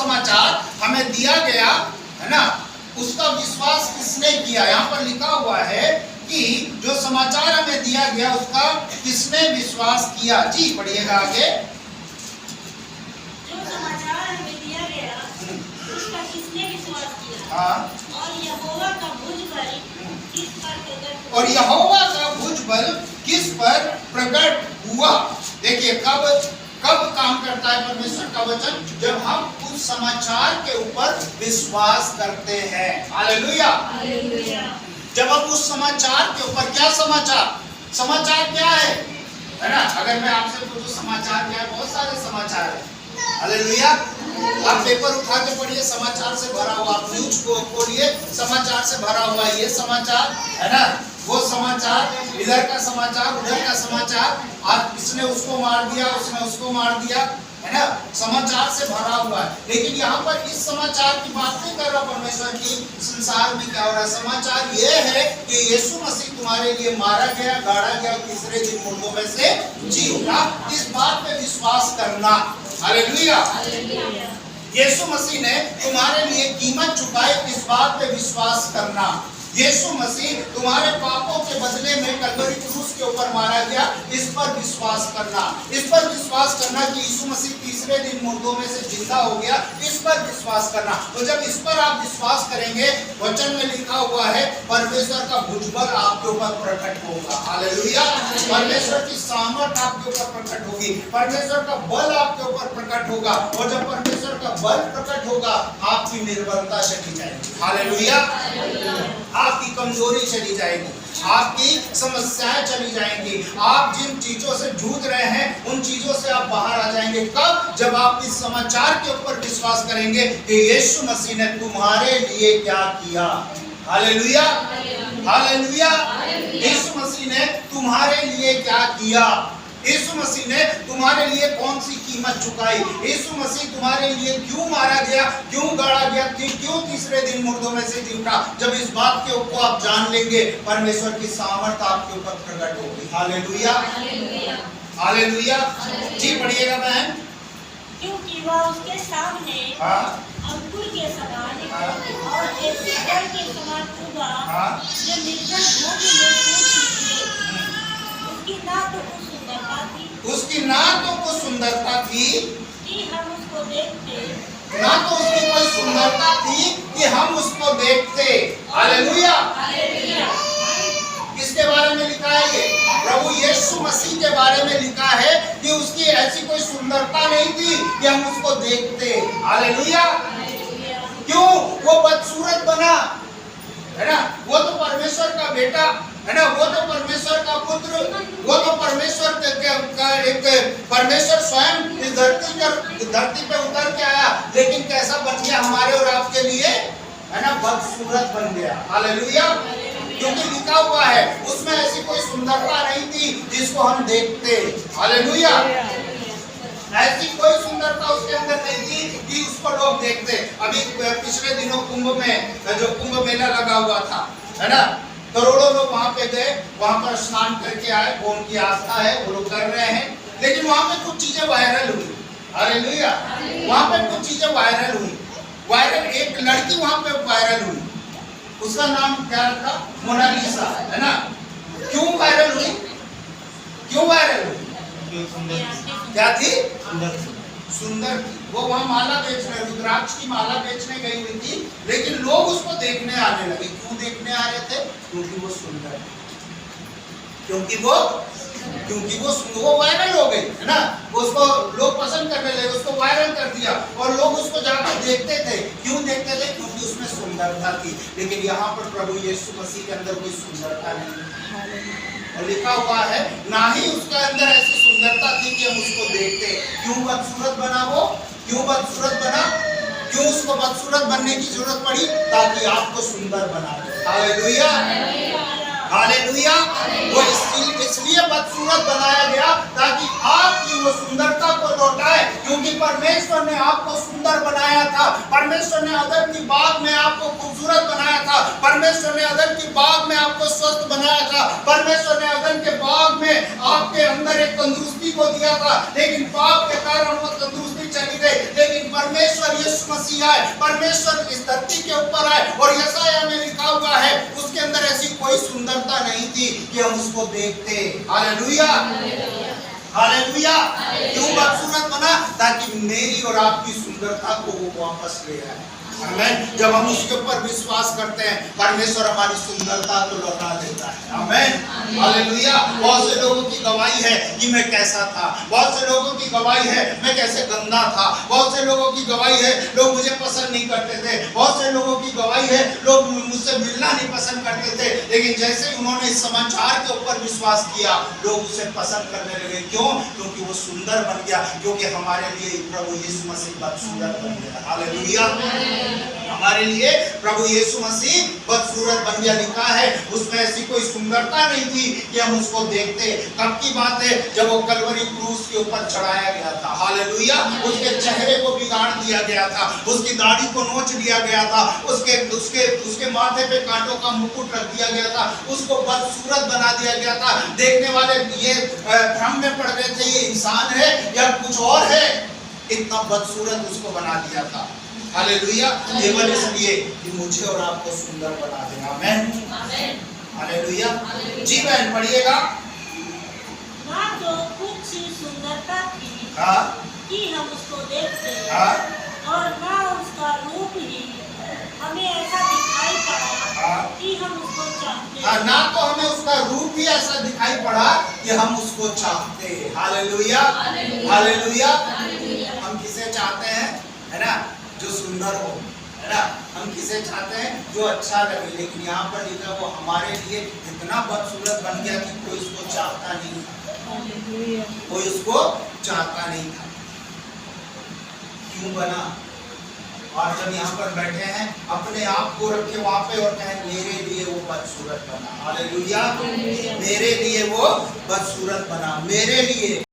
समाचार हमें दिया गया है ना, उसका विश्वास किसने किया? यहाँ पर लिखा हुआ है कि जो समाचार हमें दिया गया उसका किसने विश्वास किया? जी पढ़िएगा आगे। जो समाचार हमें दिया गया उसका किसने विश्वास किया? हाँ। और यहोवा का भुजबल किस पर प्रकट हुआ? और यहोवा का भुजबल किस पर प्रकट हुआ? देखिए कब काम करता है परमेश्वर का वचन? जब हम उस समाचार के ऊपर विश्वास करते हैं। हालेलुया। हालेलुया। जब हम उस समाचार के ऊपर, क्या समाचार क्या है ना? अगर मैं आपसे पूछूं समाचार क्या है, बहुत सारे समाचार है। हालेलुया। आप पेपर उठा के पढ़िए, समाचार से भरा हुआ। आप न्यूज को खोलिए, समाचार से भरा हुआ ये समाचार है ना, वो समाचार, इधर का समाचार, उधर का समाचार, आज इसने उसको मार दिया, उसने उसको मार दिया, है ना, समाचार से भरा हुआ है। लेकिन यहाँ पर इस समाचार की बात नहीं कर रहा परमेश्वर की संसार में क्या हो रहा है। समाचार ये है कि यीशु मसीह तुम्हारे लिए मारा गया, गाड़ा गया, तीसरे दिन मुर्दों में से जी उठा। इस बात पे विश्वास करना। हालेलुया। यीशु मसीह ने तुम्हारे लिए कीमत चुकाई, इस बात पे विश्वास करना। यीशु मसीह तुम्हारे पापों के बदले में कलवरी क्रूस के ऊपर मारा गया, इस पर विश्वास करना। इस पर विश्वास करना कि यीशु मसीह तीसरे दिन मुर्दों में से जिंदा हो गया, इस पर विश्वास करना। तो जब इस पर आप विश्वास करेंगे, वचन में लिखा हुआ है परमेश्वर का भुजबल आपके ऊपर प्रकट होगा। हालेलुया। परमेश्वर की सामर्थ आपके ऊपर प्रकट होगी, परमेश्वर का बल आपके ऊपर प्रकट होगा। और जब परमेश्वर का बल प्रकट होगा, आपकी निर्बलता चली जाएगी। हालेलुया। आपकी कमजोरी चली जाएगी, आपकी समस्याएं चली जाएंगी, आप जिन चीजों से जूझ रहे हैं उन चीजों से आप बाहर आ जाएंगे। कब? जब आप इस समाचार के ऊपर विश्वास करेंगे कि यीशु मसीह ने तुम्हारे लिए क्या किया। हालेलुया। हालेलुया। यीशु मसीह ने तुम्हारे लिए क्या किया, यीशु मसीह ने तुम्हारे लिए कौन सी कीमत चुकाई, यीशु मसीह तुम्हारे लिए क्यों मारा गया, क्यों गाड़ा गया, क्यों तीसरे दिन मुर्दों में से जी उठा। जब इस बात के ऊपर आप जान लेंगे, परमेश्वर की सामर्थ आपके ऊपर प्रकट होगी। हालेलुया। हालेलुया। जी पढ़िएगा बहन। क्योंकि वह उसके सामने अंकुर के समान और ऐसे फल के समान उगा जो निर्जल भूमि में फूट निकले। उसकी ना तो कुछ सुंदरता थी, उसकी ना तो कुछ सुंदरता थी कि हम उसको देखते, ना तो उसकी कोई सुंदरता थी कि हम उसको देखते। हालेलुया। किसके बारे में लिखा है ये? प्रभु यीशु मसीह के बारे में लिखा है कि उसकी ऐसी कोई सुंदरता नहीं थी कि हम उसको देखते। हालेलुया। क्यों? वो बदसूरत बना, है ना, वो तो परमेश्वर का बेटा है ना, वो तो परमेश्वर का पुत्र, वो तो परमेश्वर का एक परमेश्वर स्वयं इस धरती पे उतर के आया, लेकिन कैसा बन गया हमारे और आपके लिए, है ना, बदसूरत बन गया। हालेलुया। क्योंकि लिखा हुआ है उसमें ऐसी कोई सुंदरता नहीं थी जिसको हम देखते। हालेलुया। ऐसी कोई सुंदरता उसके अंदर नहीं थी कि उसको लोग देखते। अभी पिछले दिनों कुंभ में जो कुंभ मेला लगा हुआ था, है ना, करोड़ों लोग वहां पे गए, वहां पर स्नान करके आए, वो उनकी आस्था है, वो लोग कर रहे हैं। लेकिन वहां पे कुछ चीजें वायरल हुई। हालेलुया। वहां पे कुछ चीजें वायरल हुई। एक लड़की वहां पे वायरल हुई, उसका नाम क्या रखा? मोनालिसा, है ना। क्यों वायरल हुई? क्यों वायरल हुई? क्या थी? सुंदर थी। वो वहां माला बेचने, रुद्राक्ष की माला बेचने गई हुई थी, लेकिन लोग उसको देखने आने लगे। क्यों देखने आ रहे थे? क्योंकि वो सुंदर है, क्योंकि वो वायरल हो गई, है ना, उसको लोग पसंद करने लगे, उसको वायरल कर दिया और लोग उसको जाकर देखते थे। क्यों देखते थे? क्योंकि उसमें सुंदरता थी। लेकिन यहाँ पर प्रभु यीशु मसीह के अंदर कोई सुंदरता नहीं, और लिखा हुआ है ना ही उसके अंदर ऐसी सुंदरता थी कि हम उसको देखते। क्यों बदसूरत बना वो? क्यों बदसूरत बना? क्यों उसको बदसूरत बनने की जरूरत पड़ी? ताकि आपको सुंदर बना दे। हालेलुया। हालेलुया। वो इसलिए बदसूरत बनाया गया ताकि आपकी वो सुंदरता को लौटाए, क्योंकि परमेश्वर ने आपको सुंदर बनाया था। परमेश्वर ने अदन की बाग में आपको खूबसूरत बनाया था। परमेश्वर ने अदन की बाग में आपको स्वस्थ बनाया था। परमेश्वर ने अदन के बाग में आपके अंदर एक तंदुरुस्ती को दिया था, लेकिन पाप के कारण वो तंदुरुस्ती चली गई। लेकिन परमेश्वर यीशु मसीह आए, परमेश्वर इस धरती के ऊपर आए, और यशायाह में लिखा हुआ है उसके अंदर ऐसी कोई सुंदरता नहीं थी कि हम उसको देखते। Hallelujah, hallelujah. क्यों बदसूरत बना? ताकि मेरी और आपकी सुंदरता को वो वापस ले आए। आमेन। जब हम उसके ऊपर विश्वास करते हैं, परमेश्वर हमारी सुंदरता को लौटा देता है। आमेन, हालेलुया। बहुत से लोगों की गवाही है कि मैं कैसा था, बहुत से लोगों की गवाही है मैं कैसे गंदा था, बहुत से लोगों की गवाही है लोग मुझे पसंद नहीं करते थे, बहुत से लोगों की गवाही है लोग मुझसे मिलना नहीं पसंद करते थे, लेकिन जैसे ही उन्होंने इस समाचार के ऊपर विश्वास किया, लोग उसे पसंद करने लगे। क्यों? क्योंकि वो सुंदर बन गया, क्योंकि हमारे लिए प्रभु यीशु मसीह बदसूरत बन गया। हालेलुया। हमारे लिए प्रभु यीशु मसीह बदसूरत बन गया। लिखा है उसमें ऐसी कोई सुंदरता नहीं थी कि हम उसको देखते। कब की बात है? जब वो कलवरी क्रूस के ऊपर चढ़ाया गया था। हालेलुया। उसके चेहरे को बिगाड़ दिया गया था, उसकी दाढ़ी को नोच लिया गया था, उसके उसके उसके माथे पे कांटों का मुकुट रख दिया गया था, उसको बदसूरत बना दिया गया था। देखने वाले ये भ्रम में पड़ गए थे, ये इंसान है या कुछ और है। इतना बदसूरत उसको बना दिया था। हालेलुया। केवल इसलिए कि मुझे और आपको सुंदर बना देगा। आमेन, हालेलुया। जी बहन पढ़िएगा। ना तो कुछ सुंदरता थी कि हम उसको देखते, और ना उसका रूप ही हमें ऐसा दिखाई पड़ा कि हम उसको चाहते। ना तो हमें उसका रूप ही ऐसा दिखाई पड़ा कि हम उसको चाहते। Hallelujah, hallelujah. हम किसे चाहते हैं? है ना, जो सुंदर हो, है ना। हम किसे चाहते हैं? जो अच्छा लगे। लेकिन यहाँ पर लिखा वो हमारे लिए इतना बदसूरत बन गया कि कोई उसको चाहता नहीं था, कोई उसको चाहता नहीं था। क्यों बना? और जब यहाँ पर बैठे हैं, अपने आप को रखे वहां पे और कहें मेरे लिए वो बदसूरत बना। हालेलुया। मेरे लिए वो बदसूरत बना, मेरे लिए।